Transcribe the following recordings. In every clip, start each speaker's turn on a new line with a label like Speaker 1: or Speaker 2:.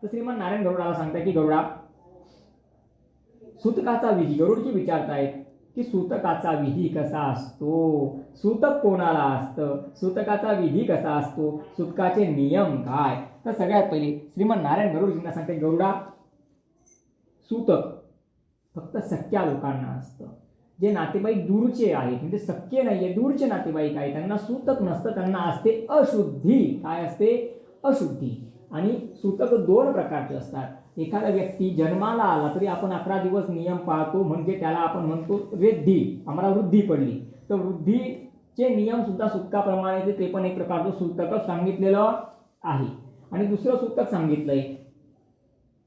Speaker 1: तर श्रीमन नारायण गरुडाला सांगताय की गरुडा, सूतकाचा विधी, गरुडजी विचारतायत की सूतकाचा विधी कसा असतो, सूतक कोणाला असतं, सूतकाचा विधी कसा असतो, सूतकाचे नियम काय. तर सगळ्यात पहिले श्रीमन नारायण गरुडजींना सांगते, गरुडा, सूतक फक्त सख्या लोकांना असतं. जे नातेवाईक दूरचे आहेत, म्हणजे सख्खे नाहीये, दूरचे नातेवाईक आहेत, त्यांना सूतक नसतं, त्यांना असते अशुद्धी. काय असते? अशुद्धी. आणि सूतक दोन प्रकारचे असतात. एखादा व्यक्ती जन्माला आला तरी आपण 11 दिवस नियम पाळतो, म्हणजे त्याला आपण म्हणतो वृद्धी, आम्हाला वृद्धी पडली. तर वृद्धीचे नियम सुद्धा सूतकाप्रमाणे ते पण एक प्रकारचं सूतक सांगितलेलं आहे. आणि दुसरं सूतक सांगितलंय,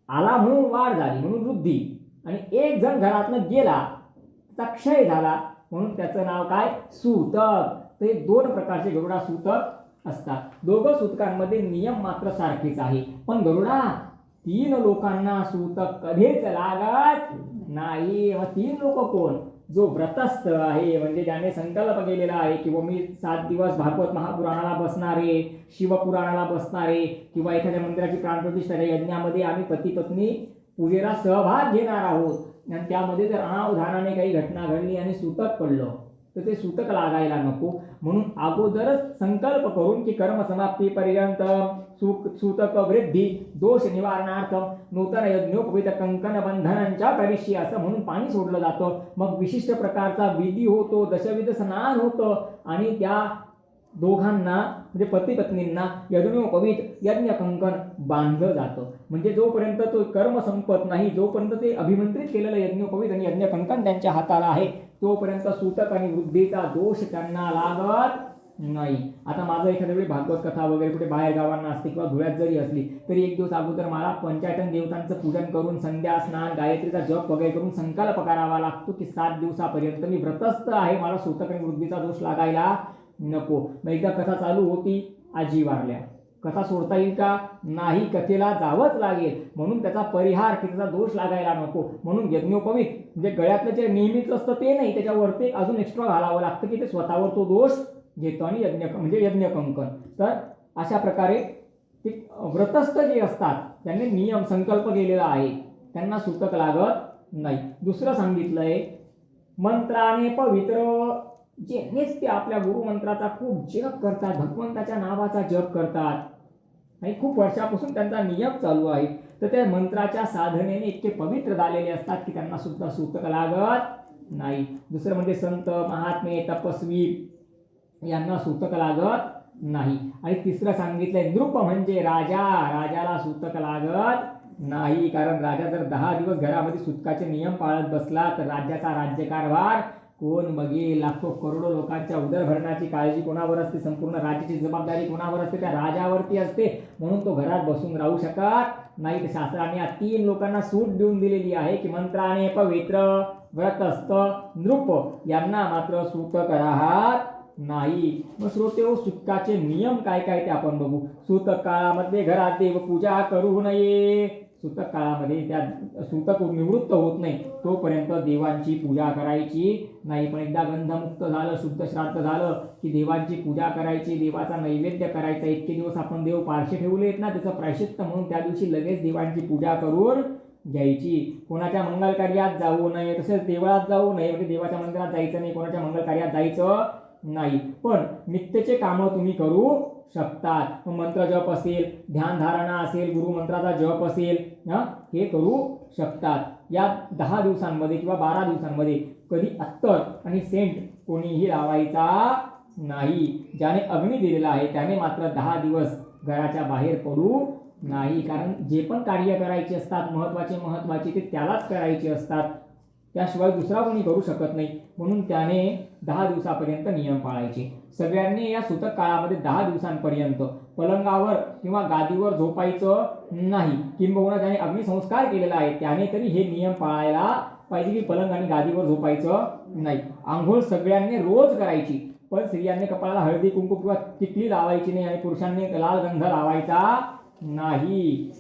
Speaker 1: आला म्हणून वाढ झाली म्हणून वृद्धी, आणि एक जण घरातनं गेला, त्याचा क्षय झाला म्हणून त्याचं नाव काय? सूतक. ते दोन प्रकारचे गरुडा सूतक असतात. दोघं सूतकांमध्ये नियम मात्र सारखेच आहे. पण गरुडा, 3 लोकांना सूतक कधीच लागत नाही. मग 3 लोक कोण? जो व्रतस्थ आहे, म्हणजे ज्याने संकल्प केलेला आहे की मी 7 दिवस भागवत महापुराणाला बसणारे, शिवपुराणाला बसणारे, किंवा एखाद्या मंदिराची प्राणप्रतिष्ठा यज्ञामध्ये आम्ही पती पत्नी पूजेला सहभाग घेणार आहोत, आणि त्यामध्ये जर अनावधानाने काही घटना घडली आणि सूतक पडलं तर ते सूतक लागायला नको. म्हणून अगोदरच संकल्प करून की कर्मसमाप्तीपर्यंत सूतक वृद्धी दोष निवारणार्थ नूतन यज्ञोपवीत कंकण बंधनांच्या प्रविष्य असं म्हणून पाणी सोडलं जातं. मग विशिष्ट प्रकारचा विधी होतो, दशविध स्नान होतं, आणि त्या दोघांना म्हणजे पती पत्नींना यज्ञोपवीत यज्ञ कंकण बांधलं जातं. म्हणजे जोपर्यंत तो कर्म संपत नाही, जोपर्यंत ते अभिमंत्रित केलेलं यज्ञोपवीत आणि यज्ञ कंकण त्यांच्या हाताला आहे, तोपर्यंत सूतक आणि वृद्धीचा दोष त्यांना लागत नाही. आता माझं एखाद्या वेळी भागवत कथा वगैरे कुठे बाहेर गावांना असते किंवा धुळ्यात जरी असली तरी एक दिवस अगोदर मला पंचायतन देवतांचं पूजन करून संध्या स्नान गायत्रीचा जप वगैरे करून संकल्प करावा लागतो की 7 दिवसापर्यंत मी व्रतस्थ आहे, मला सूतक आणि वृद्धीचा दोष लागायला नको. मग एकदा कथा चालू होती, आजी वारल्या, कथा सोडता येईल का? नाही, कथेला जावंच लागेल. म्हणून त्याचा परिहार की त्याचा दोष लागायला नको म्हणून यज्ञोपवीत म्हणजे गळ्यातलं जे नेहमीच असतं ते नाही, त्याच्यावरती अजून एक्स्ट्रा घालावं लागतं की ते स्वतःवर तो दोष घेतो, आणि यज्ञ कंकण. तर अशा प्रकारे ते व्रतस्थ जे असतात त्यांनी नियम संकल्प केलेला आहे, त्यांना सूतक लागत नाही. दुसरं सांगितलंय, मंत्राने पवित्र, जे नित्य आपल्या गुरुमंत्राचा खूप जप करतात, भगवंताच्या नावाचा जप करतात आणि खूप वर्षापासून त्यांचा नियम चालू आहे, तर त्या मंत्राच्या साधनेने इतके पवित्र झालेले असतात की त्यांना सुद्धा सूतक लागत नाही. दुसरं म्हणजे संत, महात्मे, तपस्वी यांना सूतक लागत नाही. आणि तिसरं सांगितलंय, नृप म्हणजे राजा, राजाला सूतक लागत नाही. कारण राजा जर 10 दिवस घरामध्ये सूतकाचे नियम पाळत बसला तर राज्याचा राज्यकारभार कोण बघेल? लाखो करोडो लोकांच्या उदरभरणाची काळजी कोणावर असते? संपूर्ण राज्याची जबाबदारी कोणावर असते? त्या राजावरती असते. म्हणून तो घरात बसून राहू शकत नाही. तर शास्त्राने या 3 लोकांना सूट देऊन दिलेली आहे की मंत्राने पवित्र, व्रतस्थ, नृप यांना मात्र सूतक राहत नाही. मग श्रोतेहो, सूतकाचे नियम काय काय ते आपण बघू. सूतक काळामध्ये घरात देव पूजा करू नये. सूतक काळामध्ये त्या सूतक निवृत्त होत नाही तोपर्यंत देवांची पूजा करायची नाही. पण एकदा गंधमुक्त झालं, शुद्ध श्राद्ध झालं की देवांची पूजा करायची, देवाचा नैवेद्य करायचा. इतके दिवस आपण देव पारशे ठेवलेत ना, त्याचं प्रायश्चित्त म्हणून त्या दिवशी लगेच देवांची पूजा करून घ्यायची. कोणाच्या मंगल कार्यात जाऊ नये, तसेच देवळात जाऊ नये, म्हणजे देवाच्या मंदिरात जायचं नाही, कोणाच्या मंगल कार्यात जायचं नाही. पण नित्यचे कामं तुम्ही करू शकतात. मंत्र जप असेल, ध्यानधारणा असेल, गुरुमंत्राचा जप असेल, हे करू शकतात. या 10 दिवसांमध्ये किंवा 12 दिवसांमध्ये कधी अत्तर आणि सेंट कोणीही लावायचा नाही. ज्याने अग्नी दिलेला आहे त्याने मात्र 10 दिवस घराच्या बाहेर पडू नाही. कारण जे पण कार्य करायचे असतात महत्वाचे ते त्यालाच करायचे असतात, त्याशिवाय दुसरा कोणी करू शकत नाही. म्हणून त्याने 10 दिवसापर्यंत नियम पाळायचे. सगळ्यांनी या सूतक काळामध्ये 10 दिवसांपर्यंत पलंगावर किंवा गादीवर झोपायचं नाही. किंबहुना ज्याने अग्निसंस्कार केलेला आहे त्याने तरी हे नियम पाळायला पाहिजे की पलंग आणि गादीवर झोपायचं नाही. आंघोळ सगळ्यांनी रोज करायची, पण स्त्रियांनी कपाळाला हळदी कुंकू किंवा टिकली लावायची नाही आणि पुरुषांनी लाल गंध लावायचा नाही.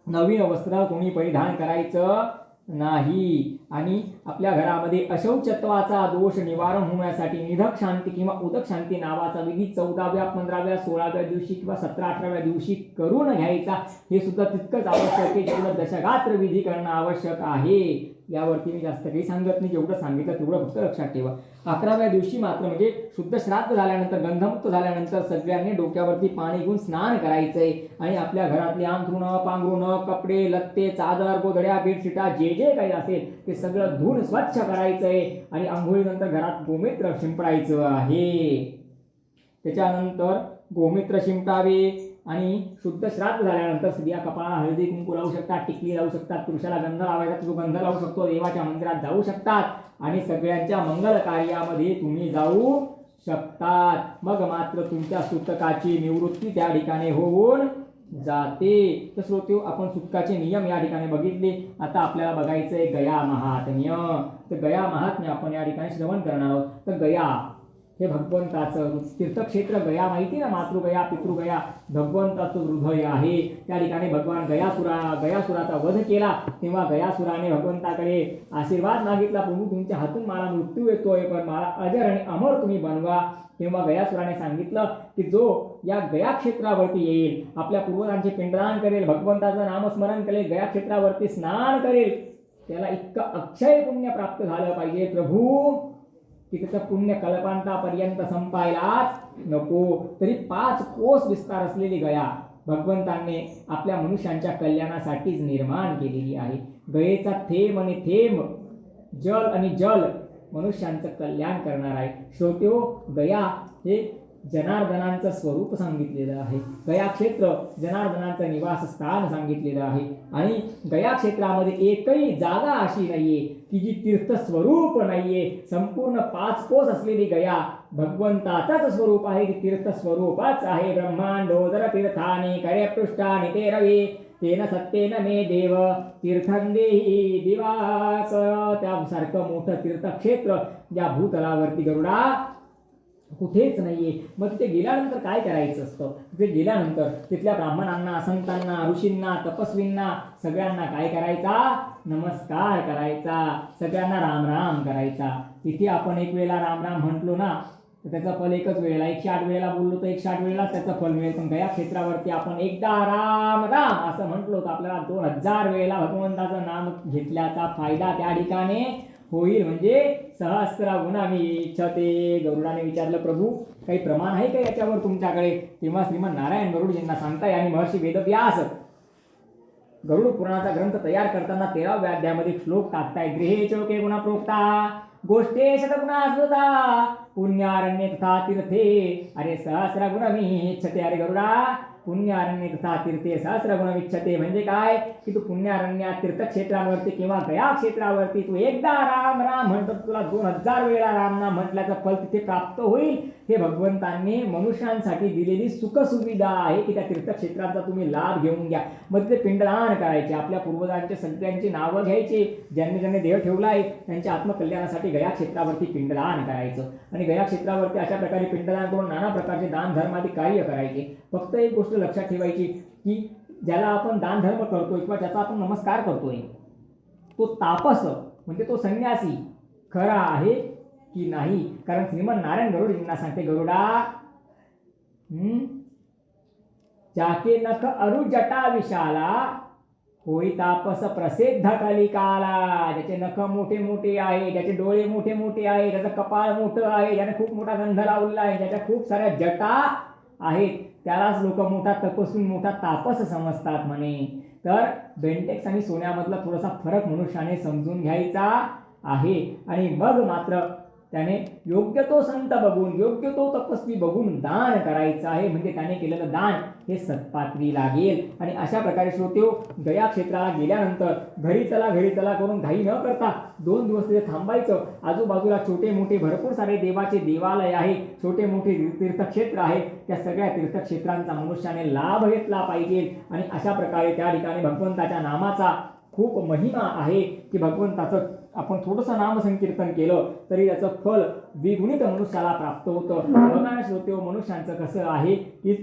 Speaker 1: नवीन वस्त्र कोणी परिधान करायचं नाही. आणि आपल्या घरामध्ये अशौचत्वाचा दोष निवारण होण्यासाठी निधक शांती किंवा उदक शांती नावाचा विधी 14व्या 15व्या 16व्या दिवशी किंवा 17 18व्या दिवशी करून घ्यायचा. हे सुद्धा तितकंच आवश्यक आहे जेवढं दशगात्र विधी करणं आवश्यक आहे. यावरती मी जास्त काही सांगत नाही, जेवढं सांगितलं तेवढं फक्त लक्षात ठेवा. 11व्या दिवशी मात्र म्हणजे शुद्ध श्राद्ध झाल्यानंतर गंधमुक्त झाल्यानंतर सगळ्यांनी डोक्यावरती पाणी घेऊन स्नान करायचंय आणि आपल्या घरातली अंथरुणं पांघरुणं कपडे लत्ते चादर गोधड्या बेडशिटा जे जे काही असेल ते सगळं धुवून स्वच्छ करायचंय आणि आंघोळीनंतर घरात गोमूत्र शिंपडायचं आहे. त्याच्यानंतर गोमूत्र शिंपडावे आणि शुद्ध श्राद्ध झाल्यानंतर स्त्रिया कपाळाला हळदी कुंकू लावू शकतात, टिकली लावू शकतात, पुरुषाला गंध लावायचा तो गंध लावू शकतो, देवाच्या मंदिरात जाऊ शकतात आणि सगळ्यांच्या मंगल कार्यामध्ये तुम्ही जाऊ शकतात. मग मात्र तुमच्या सूतकाची निवृत्ती त्या ठिकाणी होऊन जाते. तर श्रोते, आपण सूतकाचे नियम या ठिकाणी बघितले. आता आपल्याला बघायचंय गया महात्म्य. तर गया महात्म्य आपण या ठिकाणी श्रवण करणार आहोत. तर गया हे भगवंताचं तीर्थक्षेत्र गया माहिती ना, मातृगया पितृगया भगवंताचं हृदय आहे. त्या ठिकाणी भगवान गयासुराचा वध केला तेव्हा गयासुराने भगवंताकडे आशीर्वाद मागितला, प्रभू तुमच्या हातून मला मृत्यू येतोय पण मला अजर आणि अमर तुम्ही बनवा. तेव्हा गयासुराने सांगितलं की जो या गया क्षेत्रावरती येईल, आपल्या पूर्वजांचे पिंडदान करेल, भगवंताचं नामस्मरण करेल, गया क्षेत्रावरती स्नान करेल, त्याला इतकं अक्षय पुण्य प्राप्त झालं पाहिजे प्रभू की त्याचं पुण्य कल्पांतापर्यंत संपायलाच नको. तरी 5 कोस विस्तार असलेली गया भगवंतांनी आपल्या मनुष्यांच्या कल्याणासाठीच निर्माण केलेली आहे. गयेचा थेंब आणि थेंब जल आणि जल मनुष्यांचं कल्याण करणार आहे. श्रोत्यो, गया हे जनार्दनांचं स्वरूप सांगितलेलं आहे. गया क्षेत्र जनार्दनांचं निवासस्थान सांगितलेलं आहे आणि गया क्षेत्रामध्ये एकही जागा अशी नाहीये की जी तीर्थस्वरूप नाहीये. संपूर्ण 5 कोस असलेली गया भगवंताचाच स्वरूप आहे, ती तीर्थस्वरूपच आहे. ब्रह्मांडोदर तीर्थानि कर्यपृष्ठानि ते रवी तेन सत्येन मे देव तीर्थं देहि दिवाकर. त्यासारखं मोठं तीर्थक्षेत्र या भूतलावरती गरुडा कुठेच नाहीये. मग तिथे गेल्यानंतर काय करायचं असतं? तिथे गेल्यानंतर तिथल्या ब्राह्मणांना, संतांना, ऋषींना, तपस्वींना सगळ्यांना काय करायचा? नमस्कार करायचा, सगळ्यांना राम राम करायचा. तिथे आपण एक वेळेला राम राम म्हटलो ना तर त्याचं फल एकच वेळेला, 108 वेळेला बोललो तर 108 वेळेला त्याचं फल मिळेल. पण गया क्षेत्रावरती आपण एकदा राम राम असं म्हटलो तर आपल्याला 2000 वेळेला भगवंताचं नाम घेतल्याचा फायदा त्या ठिकाणी होईल. म्हणजे सहस्र गुणामी इच्छते. गरुडाने विचारलं, प्रभू काही प्रमाण आहे का याच्यावर तुमच्याकडे? तेव्हा श्रीमन नारायण गरुडजींना सांगताय आणि महर्षी वेदव्यास गरुड पुराणाचा ग्रंथ तयार करताना 13व्या अध्यायामध्ये श्लोक टाकताय. गृहे चोके गुण प्रोक्ता गोष्टे शतगुणा स्मृता पुण्यारण्ये तथा तीर्थे अरे सहस्र गुणमी इच्छते. अरे गरुडा, पुण्यारण्ये तथा तीर्थे सहस्र गुण इच्छते म्हणजे काय की तू पुण्यारण्यात तीर्थक्षेत्रांवरती किंवा गया क्षेत्रावरती तू एकदा राम राम म्हणतो, तुला 2000 वेळा राम नाम म्हटल्याचं फल तिथे प्राप्त होईल. हे भगवंतांनी मनुष्यांसाठी दिलेली सुखसुविधा आहे की त्या तीर्थक्षेत्रांचा तुम्ही लाभ घेऊन घ्या. मग ते पिंडदान करायचे, आपल्या पूर्वजांचे सगळ्यांची नावं घ्यायची, ज्यांनी ज्यांनी देह ठेवला आहे त्यांच्या आत्मकल्याणासाठी गया क्षेत्रावरती पिंडदान करायचं आणि गया क्षेत्रावरती अशा प्रकारे पिंडदान करून नाना प्रकारचे दान धर्मादी कार्य करायचे. फक्त एक गोष्ट लक्षात ठेवायची की ज्याला आपण दान धर्म करतोय किंवा ज्याचा आपण नमस्कार करतोय तो तापस म्हणजे तो संन्यासी खरा आहे की नाही? कारण श्रीमन नारायण गरुडजींना सांगते, गरुडा जाके नख अरु जटा विशाला होई तापस प्रसिद्ध कलिकाला. ज्याचे नख मोठे मोठे आहे, ज्याचे डोळे मोठे मोठे आहे, ज्याचं कपाळ मोठं आहे, ज्याने खूप मोठा गंध लावलेला आहे, ज्याच्या खूप साऱ्या जटा आहेत, त्यालाच लोक मोठा तपस्वी मोठा तापस समजतात म्हणे. तर बेंटेक्स आणि सोन्यामधला थोडासा फरक मनुष्याने समजून घ्यायचा आहे आणि मग मात्र त्याने योग्य तो संत बघून, योग्य तो तपस्वी बघून दान करायचं आहे. म्हणजे त्याने केलेलं दान हे सत्पात्री लागेल. आणि अशा प्रकारे श्रोत्यो, गया क्षेत्राला गेल्यानंतर घरी चला करून घाई न करता 2 दिवस तिथे थांबायचं. आजूबाजूला छोटे मोठे भरपूर सारे देवाचे देवालय आहे, छोटे मोठे तीर्थक्षेत्र आहे. त्या सगळ्या तीर्थक्षेत्रांचा मनुष्याने लाभ घेतला पाहिजे. आणि अशा प्रकारे त्या ठिकाणी भगवंताच्या नामाचा खूप महिमा आहे की भगवंताचं आपण थोडंसं नामसंकीर्तन केलं तरी याचं फल द्विगुणित मनुष्याला प्राप्त होतं. बघा श्रोते, मनुष्यांचं कसं आहे की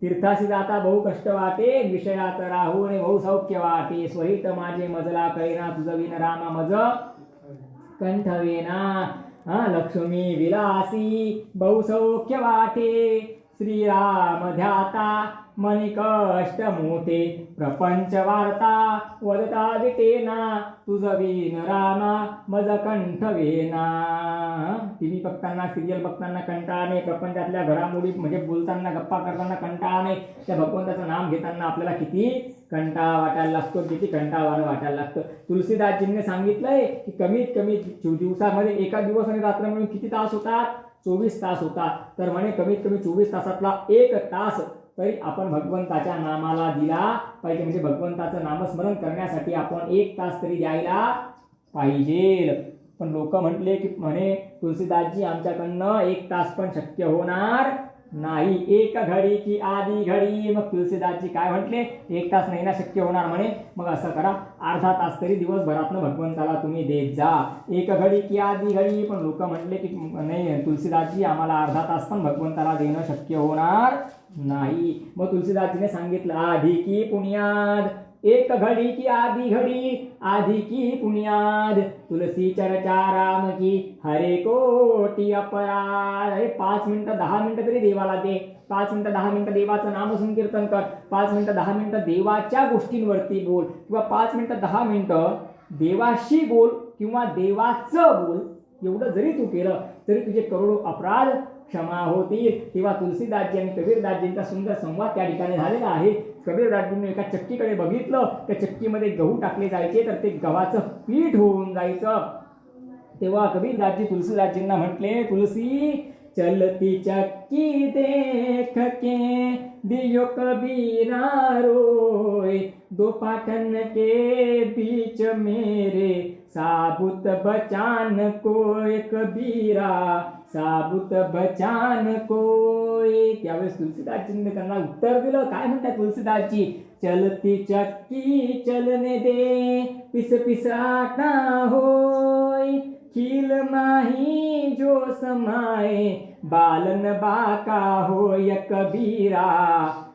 Speaker 1: तीर्थासी जाता बहु कष्ट वाटे, विषयात राहून बहु सौख्य वाटे. स्वहित माझे मजला कळेना, तुझ विन रामा मज कंठवेना. लक्ष्मी विलासी बहु सौख्य वाटे, श्रीराम ध्याता मनी कष्ट मोठे. प्रपंच वार्ता वदता विटेना, तुझ विन रामा मज कंठवेना. टीव्ही बघताना, सिरियल बघताना कंटाळा नाही, प्रपंचातल्या घडामोडी म्हणजे बोलताना गप्पा करताना कंटाळा नाही, त्या भगवंताचं नाम घेताना आपल्याला किती कंटाळा वाटायला लागतो, किती कंटाळवाणं वाटायला लागतं. तुलसीदासजींनी सांगितलंय की कमीत कमी दिवसामध्ये एका दिवस आणि रात्र मिळून किती तास होतात? 24 तास होतात. तर म्हणे कमीत कमी 24 तासातला 1 तास तरी आपण भगवंताच्या नामाला दिला पाहिजे. म्हणजे भगवंताचं नामस्मरण करण्यासाठी आपण 1 तास तरी द्यायला पाहिजे. पण लोक म्हटले की म्हणे तुलसीदासजी आमच्याकडनं 1 तास पण शक्य होणार नाही, 1 घडी की आधी घडी. मग तुलसीदासजी काय म्हटले? 1 तास नाही ना शक्य होणार म्हणे. मग असं करा, अर्धा तास तरी दिवसभरातनं भगवंताला तुम्ही देत जा, 1 घडी की आधी घडी. पण लोक म्हटले की नाही तुलसीदासजी आम्हाला अर्धा तास पण भगवंताला देणं शक्य होणार नाही. मग तुलसीदासजीने सांगितलं आधी की पुण्याद, 1 घडी की आधी घडी, आधी की पुण्याद. तुलसी चर्चा राम की हरे कोटी अपराध. 5 मिनिटं 10 मिनिटं तरी देवाला दे, 5 मिनिटं 10 मिनिटं देवाचं नाम संकीर्तन कर, 5 मिनिटं 10 मिनिटं देवाच्या गोष्टींवरती बोल, किंवा 5 मिनिटं 10 मिनिटं देवाशी बोल किंवा देवाचं बोल. एवढं जरी तू केलं तरी तुझे करोडो अपराध क्षमा होतील. तेव्हा तुलसीदासजी आणि कबीरदासजींचा सुंदर संवाद त्या ठिकाणी झालेला आहे. कबीरदासजींनी एका चक्कीकडे बघितलं, त्या चक्कीमध्ये गहू टाकले जायचे, तर ते गव्हाचं पीठ होऊन जायचं. तेव्हा कबीरदासजी तुलसीदासजींना म्हटले, तुलसी चलती चक्की देख के दियो कबीरा रोय, 2 पाटन के बीच मेरे साबुत बचान कोय कबीरा, साबुत बचान कोय. त्यावेळेस तुलसीदासजींनी त्यांना उत्तर दिलं. काय म्हणतात तुलसीदासजी? चलती चक्की चलने दे, पिस पिस आटा होय, खील माही जो समाए, बालन बाका होय कबीरा,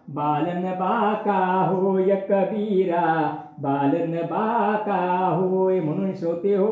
Speaker 1: बालन बाका होय कबीरा, बालन बाका होय. म्हणून श्रोते हो,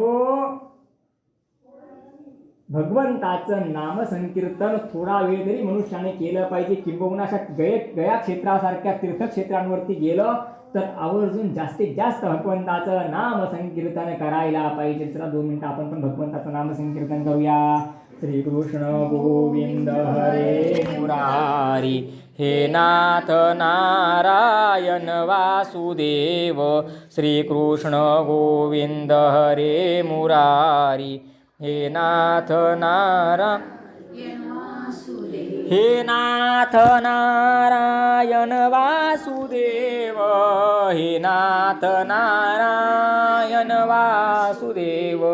Speaker 1: भगवंताचं नामसंकीर्तन थोडा वेळ तरी मनुष्याने केलं पाहिजे. किंबहुना अशा गया क्षेत्रासारख्या तीर्थक्षेत्रांवरती गेलं तर आवर्जून जास्तीत जास्त भगवंताचं नामसंकीर्तन करायला पाहिजे. चला 2 मिनिटं आपण पण भगवंताचं नामसंकीर्तन करूया. श्रीकृष्ण गोविंद हरे मुरारी, हे नाथ नारायण वासुदेव. श्रीकृष्ण गोविंद हरे मुरारी, हे नाथ हे नाथ नारायण वासुदेव, हे नाथ नारायण वासुदेव,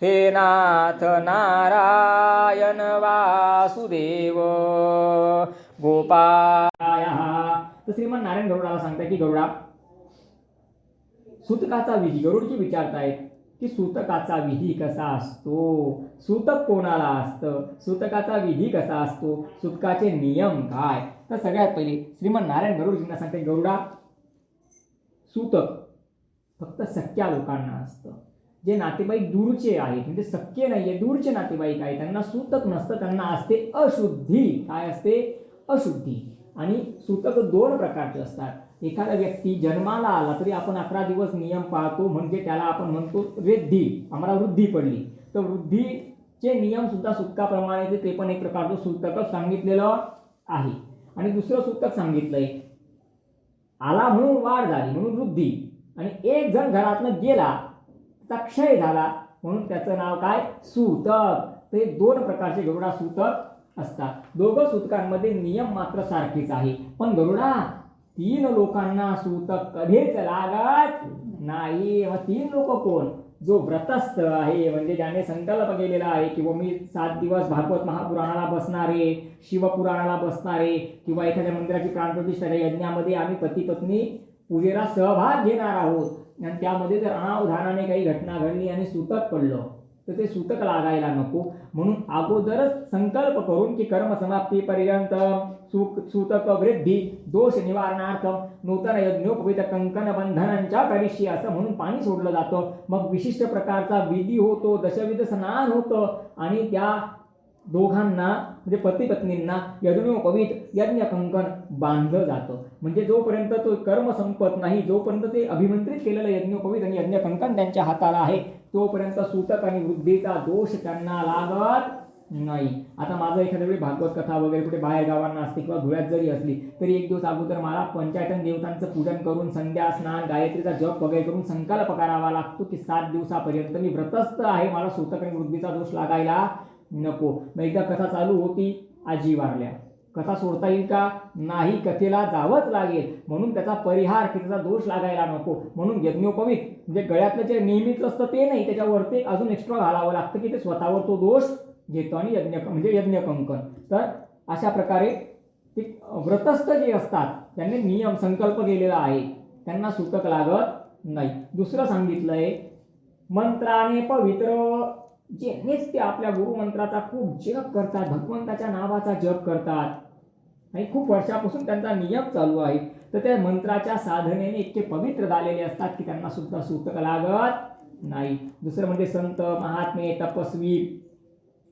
Speaker 1: हे नाथ नारायण वासुदेव. गोपाय. तर श्रीमन नारायण गरुडाला सांगताय की गरुडा, सूतकाचा विधी. गरुडजी विचारतायत की सूतकाचा विधी कसा असतो, सूतक कोणाला असतं, सूतकाचा विधी कसा असतो, सूतकाचे नियम काय. तर सगळ्यात पहिले श्रीमन नारायण गरुडजींना सांगते, गरुडा सूतक फक्त सख्या लोकांना असतं. जे नातेवाईक दूरचे आहेत, म्हणजे सख्य नाहीये, दूरचे नातेवाईक आहेत, त्यांना सूतक नसतं, त्यांना असते अशुद्धी. काय असते? अशुद्धी. आणि सूतक 2 प्रकारचे असतात. एखादा व्यक्ती जन्माला आला तरी आपण 11 दिवस नियम पाळतो, म्हणजे त्याला आपण म्हणतो वृद्धी, आम्हाला वृद्धी पडली. तर वृद्धीचे नियम सुद्धा सूतकाप्रमाणे ते पण एक प्रकारचं सूतकच सांगितलेलं आहे. आणि दुसरं सूतक सांगितलंय, आला म्हणून वाढ झाली म्हणून वृद्धी, आणि एक जण घरातनं गेला त्याचा क्षय झाला म्हणून त्याचं नाव काय? सूतक. ते 2 प्रकारचे गरुडा सूतक असतात. दोघं सूतकांमध्ये नियम मात्र सारखेच आहे. पण गरुडा 3 लोकांना सूतक कधीच लागत नाही. मग 3 लोक कोण? जो व्रतस्थ आहे, म्हणजे ज्याने संकल्प केलेला आहे की मी 7 दिवस भागवत महापुराणाला बसणारे, शिवपुराणाला बसणारे, किंवा एखाद्या मंदिराची प्राणप्रतिष्ठा यज्ञामध्ये आम्ही पती पत्नी पूजेला सहभाग घेणार आहोत, आणि त्यामध्ये जर अनावधानाने काही घटना घडली आणि सूतक पडलं तर ते सूतक लागायला नको, म्हणून अगोदरच संकल्प करून की कर्मसमाप्तीपर्यंत सूतक वृद्धी दोष निवारणार्थ नूतन यज्ञोपवीत कंकण बंधनांच्या करिष्ये असं म्हणून पाणी सोडलं जातं. मग विशिष्ट प्रकारचा विधी होतो, दशविध स्नान होतं आणि त्या दोघांना म्हणजे पती पत्नींना यज्ञोपवीत यज्ञ कंकण बांधलं जातं. म्हणजे जोपर्यंत तो कर्म संपत नाही, जोपर्यंत ते अभिमंत्रित केलेलं यज्ञोपवीत आणि यज्ञ कंकण त्यांच्या हाताला आहे, तोपर्यंत सूतक आणि वृद्धीचा दोष त्यांना लागत नाही. आता माझं एखाद्या वेळी भागवत कथा वगैरे कुठे बाहेर गावांना असते किंवा धुळ्यात जरी असली तरी एक दिवस अगोदर मला पंचायतन देवतांचं पूजन करून संध्या स्नान गायत्रीचा जप वगैरे करून संकल्प करावा लागतो की 7 दिवसापर्यंत मी व्रतस्थ आहे, मला सूतक आणि वृद्धीचा दोष लागायला नको. मग एकदा कथा चालू होती, आजी वारल्या, कथा सोडता येईल का? नाही, कथेला जावंच लागेल, म्हणून त्याचा परिहार की त्याचा दोष लागायला नको म्हणून यज्ञोपवीत म्हणजे गळ्यातलं जे नेहमीच असतं ते नाही, त्याच्यावरती अजून एक्स्ट्रा घालावं लागतं की ते स्वतःवर तो दोष घेतो आणि यज्ञ कंकण. तर अशा प्रकारे ते व्रतस्थ जे असतात त्यांनी नियम संकल्प केलेला आहे, त्यांना सूतक लागत नाही. दुसरं सांगितलंय मंत्राने पवित्र, जे नेच ते आपल्या गुरुमंत्राचा खूप जप करतात, भगवंताच्या नावाचा जप करतात आणि खूप वर्षापासून त्यांचा नियम चालू आहे, तर त्या मंत्राच्या साधनेने इतके पवित्र झालेले असतात की त्यांना सुद्धा सूतक लागत नाही. दुसरं म्हणजे संत महात्मे तपस्वी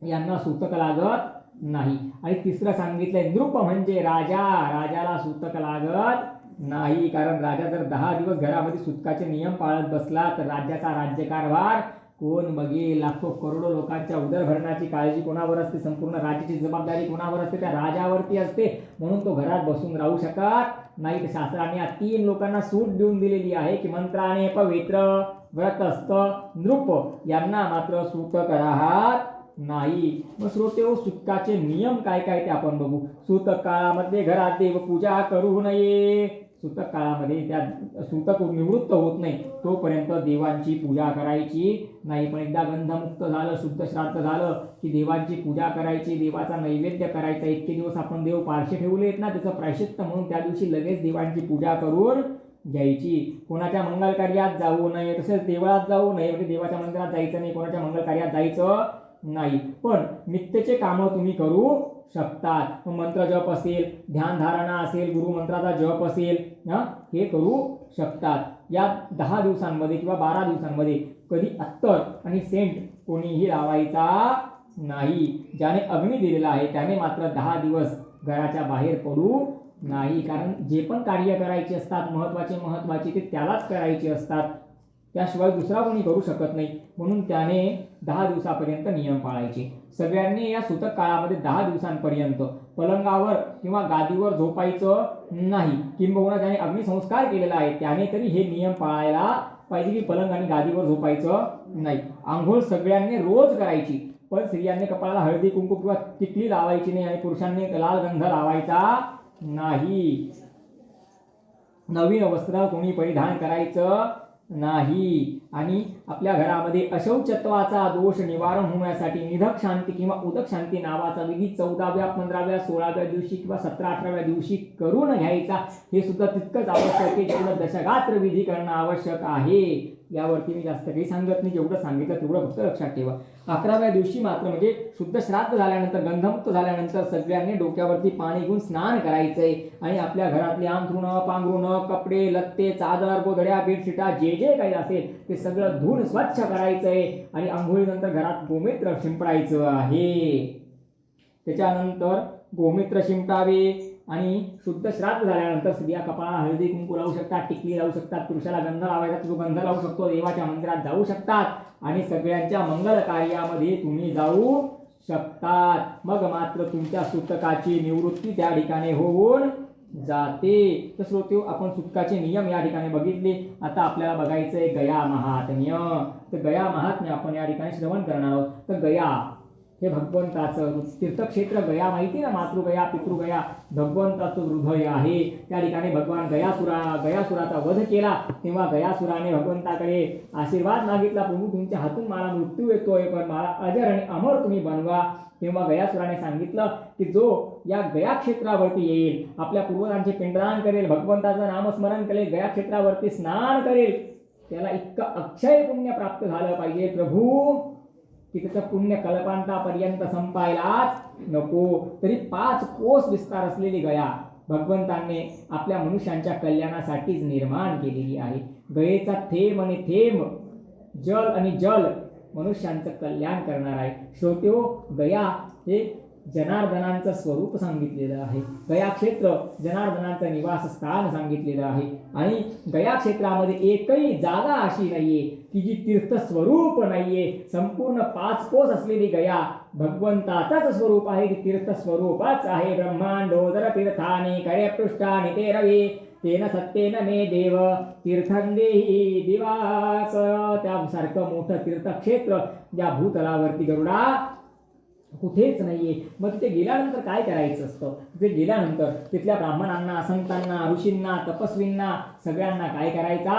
Speaker 1: यांना सूतक लागत नाही. आणि तिसरं सांगितलंय नृप म्हणजे राजा, राजाला सूतक लागत नाही, कारण राजा जर 10 दिवस घरामध्ये सूतकाचे नियम पाळत बसला तर राज्याचा राज्यकारभार कोण बघेल? लाखो करोडो लोकांच्या उदरभरणाची काळजी कोणावर असते? संपूर्ण राज्याची जबाबदारी कोणावर असते? त्या राजावरती असते, म्हणून तो घरात बसून राहू शकत नाही. तर शास्त्राने या 3 लोकांना सूट देऊन दिलेली आहे की मंत्राने पवित्र, व्रतस्थ, नृप यांना मात्र सूतक राहत नाही. मग श्रोतेहो, सूतकाचे नियम काय काय ते आपण बघू. सूतक काळामध्ये घरात देव पूजा करू नये. सूतक काळामध्ये त्या सूतक निवृत्त होत नाही तोपर्यंत देवांची पूजा करायची नाही. पण एकदा गंधमुक्त झालं, शुद्ध श्राद्ध झालं की देवांची पूजा करायची, देवाचा नैवेद्य करायचा. इतके दिवस आपण देव पारशे ठेवलेत ना, त्याचं प्रायश्चित्त म्हणून त्या दिवशी लगेच देवांची पूजा करून घ्यायची. कोणाच्या मंगल कार्यात जाऊ नये, तसेच देवळात जाऊ नये, म्हणजे देवाच्या मंदिरात जायचं नाही, कोणाच्या मंगल कार्यात जायचं नाही. पण नित्यचे कामं तुम्ही करू शकतात. मंत्र जप असेल, ध्यानधारणा असेल, गुरुमंत्राचा जप असेल, हे करू शकतात. या 10 दिवसांमध्ये किंवा 12 दिवसांमध्ये कधी अत्तर आणि सेंट कोणीही लावायचा नाही. ज्याने अग्नी दिलेला आहे त्याने मात्र 10 दिवस घराच्या बाहेर पडू नाही, कारण जे पण कार्य करायचे असतात महत्त्वाचे ते त्यालाच करायचे असतात, त्याशिवाय दुसरा कोणी करू शकत नाही. म्हणून त्याने 10 दिवसापर्यंत नियम पाळायचे. सगळ्यांनी या सूतक काळामध्ये 10 दिवसांपर्यंत पलंगावर किंवा गादीवर झोपायचं नाही. किंबहुना ज्याने अग्निसंस्कार केलेला आहे त्याने तरी हे नियम पाळायला पाहिजे की पलंग आणि गादीवर झोपायचं नाही. आंघोळ सगळ्यांनी रोज करायची, पण स्त्रियांनी कपाळाला हळदी कुंकू किंवा टिकली लावायची नाही आणि पुरुषांनी लाल गंध लावायचा नाही. नवीन वस्त्र कोणी परिधान करायचं नाही. आणि आपल्या घरामध्ये अशौचत्वाचा दोष निवारण होण्यासाठी निधक शांती किंवा उदक शांती नावाचा विधी 14व्या, 15व्या, 16व्या दिवशी किंवा 17, 18व्या दिवशी करून घ्यायचा. हे सुद्धा तितकंच आवश्यक आहे जेवढं दशगात्र विधी करणं आवश्यक आहे. यावरती मी जास्त काही सांगत नाही, जेवढं सांगितलं तेवढं फक्त लक्षात ठेवा. 11व्या दिवशी मात्र म्हणजे शुद्ध श्राद्ध झाल्यानंतर, गंधमुक्त झाल्यानंतर सगळ्यांनी डोक्यावरती पाणी घेऊन स्नान करायचंय आणि आपल्या घरातली अंथरुणं, पांघरुणं, कपडे, लत्ते, चादर, गोधड्या, बेडशिटा जे जे काही असेल ते सगळं धुवून स्वच्छ करायचंय आणि आंघोळीनंतर घरात गोमूत्र शिंपडायचं आहे. त्याच्यानंतर गोमूत्र शिंपडावे आणि शुद्ध श्राद्ध झाल्यानंतर स्त्रिया कपाळाला हळदी कुंकू लावू शकतात, टिकली लावू शकतात, पुरुषाला गंध लावायचा तो गंध लावू शकतो, देवाच्या मंदिरात जाऊ शकतात आणि सगळ्यांच्या मंगल कार्यामध्ये तुम्ही जाऊ शकतात. मग मात्र तुमच्या सूतकाची निवृत्ती त्या ठिकाणी होऊन जाते. तर श्रोतेहो, आपण सूतकाचे नियम या ठिकाणी बघितले. आता आपल्याला बघायचंय गया महात्म्य. तर गया महात्म्य आपण या ठिकाणी श्रवण करणार आहोत. तर गया हे भगवंताचं तीर्थक्षेत्र गया माहिती ना, मातृगया, पितृगया, भगवंताचं हृदय आहे. त्या ठिकाणी भगवान गयासुराचा वध केला तेव्हा गयासुराने भगवंताकडे आशीर्वाद मागितला, प्रभू तुमच्या हातून मला मृत्यू येतोय पण मला अजर आणि अमर तुम्ही बनवा. तेव्हा गयासुराने सांगितलं की जो या गया क्षेत्रावरती येईल, आपल्या पूर्वजांचे पिंडदान करेल, भगवंताचं नामस्मरण करेल, गया क्षेत्रावरती स्नान करेल, त्याला इतकं अक्षय पुण्य प्राप्त झालं पाहिजे. प्रभू की त्याचं पुण्य कल्पांतापर्यंत संपायलाच नको. तरी 5 कोस विस्तार असलेली गया भगवंतांनी आपल्या मनुष्यांच्या कल्याणासाठीच निर्माण केलेली आहे. गयेचा थेंब आणि थेंब जल आणि जल मनुष्यांचं कल्याण करणार आहे. श्रोत्यो, गया हे जनार्दनांचं स्वरूप सांगितलेलं आहे. गया क्षेत्र जनार्दनांचं निवासस्थान सांगितलेलं आहे. आणि गया क्षेत्रामध्ये एकही जागा अशी नाहीये की जी तीर्थस्वरूप नाहीये. संपूर्ण 5 कोस असलेली गया भगवंताचाच स्वरूप आहे, ती तीर्थस्वरूपच आहे. ब्रह्मांडोदर तीर्थानि करेपृष्ठानि ते रवी तेन सत्येन मे देव तीर्थं देहि दिवाकर. त्यासारखं मोठं तीर्थक्षेत्र या भूतलावरती गरुडा कुठेच नाहीये. मग तिथे गेल्यानंतर काय करायचं असतं? तिथे गेल्यानंतर तिथल्या ब्राह्मणांना, संतांना, ऋषींना, तपस्वींना सगळ्यांना काय करायचा?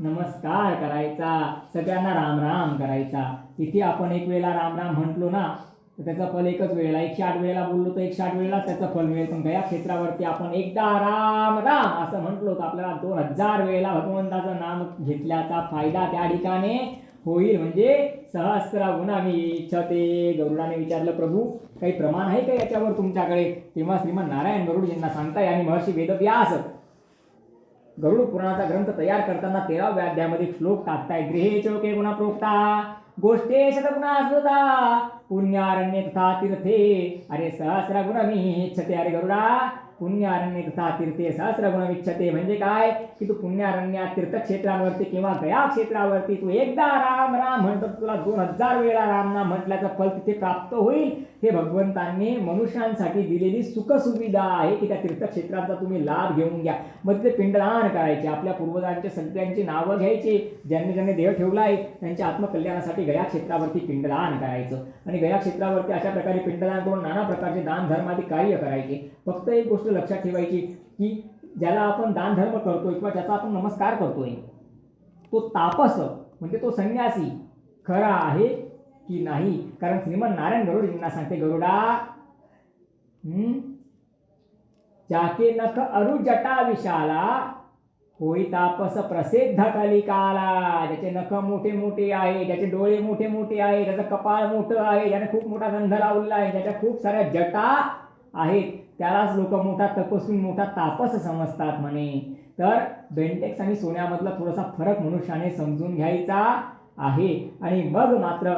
Speaker 1: नमस्कार करायचा. सगळ्यांना राम राम करायचा. तिथे आपण एक वेळेला राम राम म्हटलो ना तर त्याचा फल एकच वेळेला, 108 वेळेला बोललो तर 108 वेळेला त्याचं फल मिळेल. पण गया क्षेत्रावरती आपण एकदा राम राम असं म्हटलो तर आपल्याला 2000 वेळेला भगवंताचं नाम घेतल्याचा फायदा त्या ठिकाणी होईल. म्हणजे सहस्र गुणामी इच्छते. गरुडाने विचारलं, प्रभू काही प्रमाण आहे का याच्यावर तुमच्याकडे? तेव्हा श्रीमन नारायण गरुडजींना सांगताय आणि महर्षी वेदव्यास गरुड पुराणाचा ग्रंथ तयार करताना 13व्या अध्यायामध्ये श्लोक टाकताय. गृहे चोके गुणा प्रोक्ता गोष्टे शतगुणा स्मृता पुण्यारण्य तथा तीर्थे अरे सहस्र गुणमी इच्छते. अरे गरुडा, पुण्यारण्य तथा तीर्थे सहस्र गुणमिच्छते म्हणजे काय? की तू पुण्यारण्यात तीर्थक्षेत्रांवरती किंवा गया क्षेत्रावरती तू एकदा राम राम म्हणतो, तुला 2000 वेळा राम नाम म्हटल्याचं फल तिथे प्राप्त होईल. हे भगवंतांनी मनुष्यांसाठी दिलेली सुखसुविधा आहे की त्या तीर्थक्षेत्राचा तुम्ही लाभ घेऊन घ्या. मग तिथे पिंडदान करायचे, आपल्या पूर्वजांच्या सगळ्यांची नावं घ्यायची, ज्यांनी ज्यांनी देह ठेवला आहे त्यांच्या आत्मकल्याणासाठी गया क्षेत्रावरती पिंडदान करायचं. आणि गया क्षेत्रावरती अशा प्रकारे पिंडदान करून नाना प्रकारचे दान धर्मादी कार्य करायचे. फक्त एक गोष्ट लक्षात ठेवायची की ज्याला आपण दान धर्म करतोय किंवा ज्याचा आपण नमस्कार करतोय तो तापस म्हणजे तो संन्यासी खरा आहे की नाही? कारण श्रीमन नारायण गरुडजींना सांगते, गरुडा जाके नख अरु जटा विशाला होई तापस प्रसिद्ध कलिकाला. ज्याचे नख मोठे मोठे आहे, ज्याचे डोळे मोठे मोठे आहे, ज्याचं कपाळ मोठं आहे, ज्याने खूप मोठा गंध लावलेला आहे, ज्याच्या खूप साऱ्या जटा आहेत, त्यालाच लोक मोठा तपस्वी, मोठा तापस समजतात म्हणे. तर बेंटेक्स आणि सोन्यामधला थोडासा फरक मनुष्याने समजून घ्यायचा आहे. आणि मग मात्र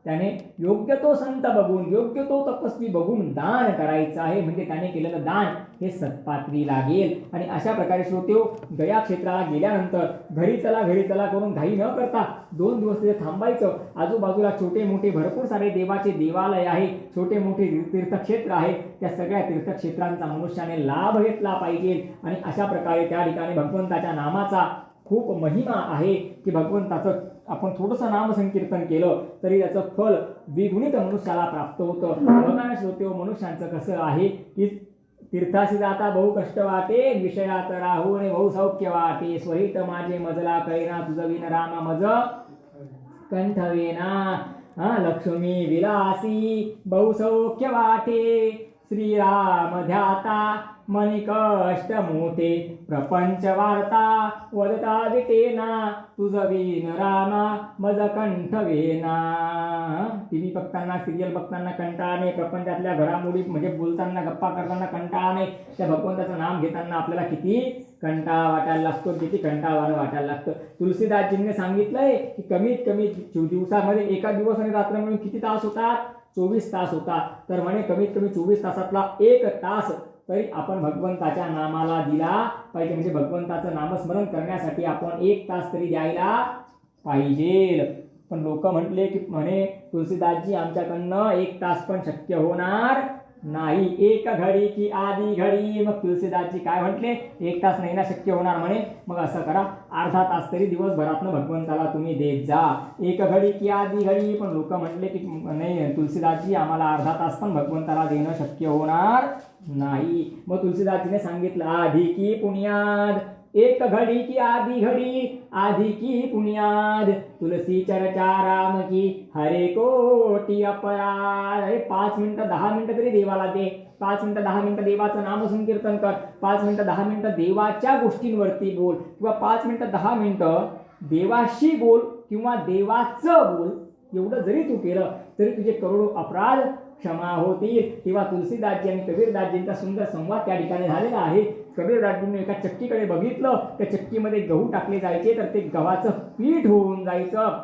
Speaker 1: त्याने योग्य तो संत बघून, योग्य तो तपस्वी बघून दान करायचं आहे. म्हणजे त्याने केलेलं दान हे सत्पात्री लागेल. आणि अशा प्रकारे श्रोत्यो, गया क्षेत्राला गेल्यानंतर घरी चला करून घाई न करता 2 दिवस तिथे थांबायचं. आजूबाजूला छोटे मोठे भरपूर सारे देवाचे देवालय आहे, छोटे मोठे तीर्थक्षेत्र आहे. त्या सगळ्या तीर्थक्षेत्रांचा मनुष्याने लाभ घेतला पाहिजे. आणि अशा प्रकारे त्या ठिकाणी भगवंताच्या नामाचा खूप महिमा आहे की भगवंताचं आपण थोडंसं नामसंकीर्तन केलं तरी त्याचं फल द्विगुणित मनुष्याला प्राप्त होतं. बघा श्रोत्यो, मनुष्यांचं कसं आहे की तीर्थाशी जाता बहु कष्ट वाटे, विषयात राहून बहु सौख्य वाटे. स्वहित माझे मजला कैना तुझ विन रामा मज कंठवेना. लक्ष्मी विलासी बहु सौख्य वाटे, श्रीराम ध्याता मनी कष्ट मोठे. प्रपंच वार्ता वदता विटेना तुझ विन रामा मज कंठवेना. टीव्ही बघताना, सिरियल बघताना कंटाळा नाही, प्रपंचातल्या घडामोडी म्हणजे बोलताना गप्पा करताना कंटाळा नाही, त्या भगवंताचं नाम घेताना आपल्याला किती कंटाळा वाटायला लागतो, किती कंटाळवाणं वाटायला लागतं. तुलसीदासजींनी सांगितलंय की कमीत कमी दिवसामध्ये एका दिवस आणि रात्र मिळून किती तास होतात? 24 तास होतात. तर म्हणे कमीत कमी 24 तासातला 1 तास तरी आपण भगवंताच्या नामाला दिला पाहिजे. म्हणजे भगवंताचं नामस्मरण करण्यासाठी आपण 1 तास तरी द्यायला पाहिजे. पण लोक म्हटले की म्हणे तुलसीदासजी आमच्याकडनं 1 तास पण शक्य होणार नाही, 1 घडी की आधी घडी. मग तुलसीदासजी काय म्हटले? 1 तास नाही ना शक्य होणार म्हणे. मग असं करा, अर्धा तास तरी दिवसभरातनं भगवंताला तुम्ही देत जा. 1 घडी की आधी घडी. पण लोक म्हटले की नाही तुलसीदासजी आम्हाला अर्धा तास पण भगवंताला देणं शक्य होणार नाही. मग तुलसीदासजीने सांगितलं, आधी की पुण्याद 1 घडी की आधी घडी, आधी की पुण्याद तुलसी चर्चा राम की हरे कोटी अपराध. 5 मिनिटं 10 मिनिटं तरी देवाला दे. 5 मिनिटं 10 मिनिटं देवाचं नाम संकीर्तन कर. 5 मिनिटं 10 मिनिटं देवाच्या गोष्टींवरती बोल, किंवा 5 मिनिटं 10 मिनिटं देवाशी बोल किंवा देवाचं बोल. एवढं जरी तू केलं तरी तुझे करोडो अपराध क्षमा होतील. तेव्हा तुलसीदासजी आणि कबीरदासजींचा सुंदर संवाद त्या ठिकाणी झालेला आहे. कबीरदासजींनी एका चक्कीकडे बघितलं, त्या चक्कीमध्ये गहू टाकले जायचे तर ते गव्हाचं पीठ होऊन जायचं.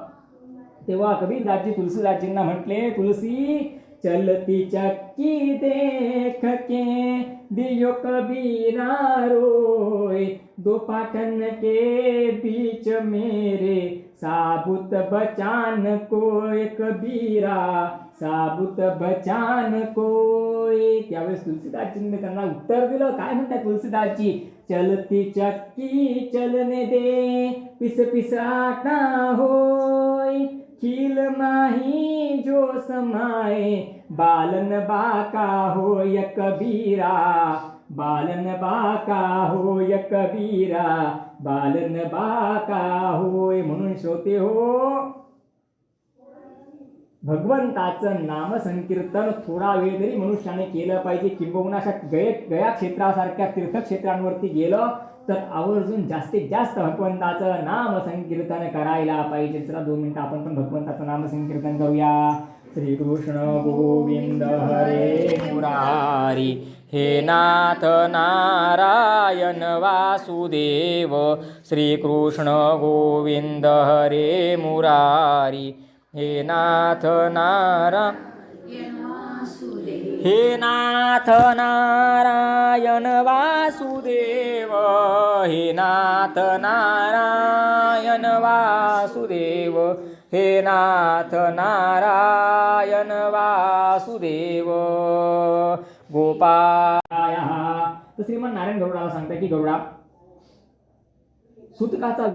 Speaker 1: तेव्हा कबीरदासजी तुलसीदासजींना म्हटले, तुलसी चलती चक्की देख के दियो कबीरा रोय, दो पाटन के बीच मेरे साबुत बचान कोय कबीरा, साबुत बचान कोय. त्यावेळेस तुलसीदासजींनी त्यांना उत्तर दिलं. काय म्हणतात तुलसीदासजी, चलती चक्की चलने दे, पिस पिस आटा होय, खील माही जो समाए, बालन बाका होय कबीरा, बालन बाका होय कबीरा, बालन बाका होय. म्हणून श्रोते हो, भगवंताचं नामसंकीर्तन थोडा वेळ तरी मनुष्याने केलं पाहिजे. किंबहुना अशा गया क्षेत्रासारख्या तीर्थक्षेत्रांवरती गेलं तर आवर्जून जास्तीत जास्त भगवंताचं नामसंकीर्तन करायला पाहिजे. चला 2 मिनिटं आपण पण भगवंताचं नामसंकीर्तन करूया. श्रीकृष्ण गोविंद हरे मुरारी, हे नाथ नारायण वासुदेव, श्रीकृष्ण गोविंद हरे मुरारी, हे नाथ हे नाथ नारायण वासुदेव, हे नाथ नारायण वासुदेव, हे नाथ नारायण वासुदेव. गोपाळ. तर श्रीमन नारायण गौडाला सांगता की गौडा, सुतकाचा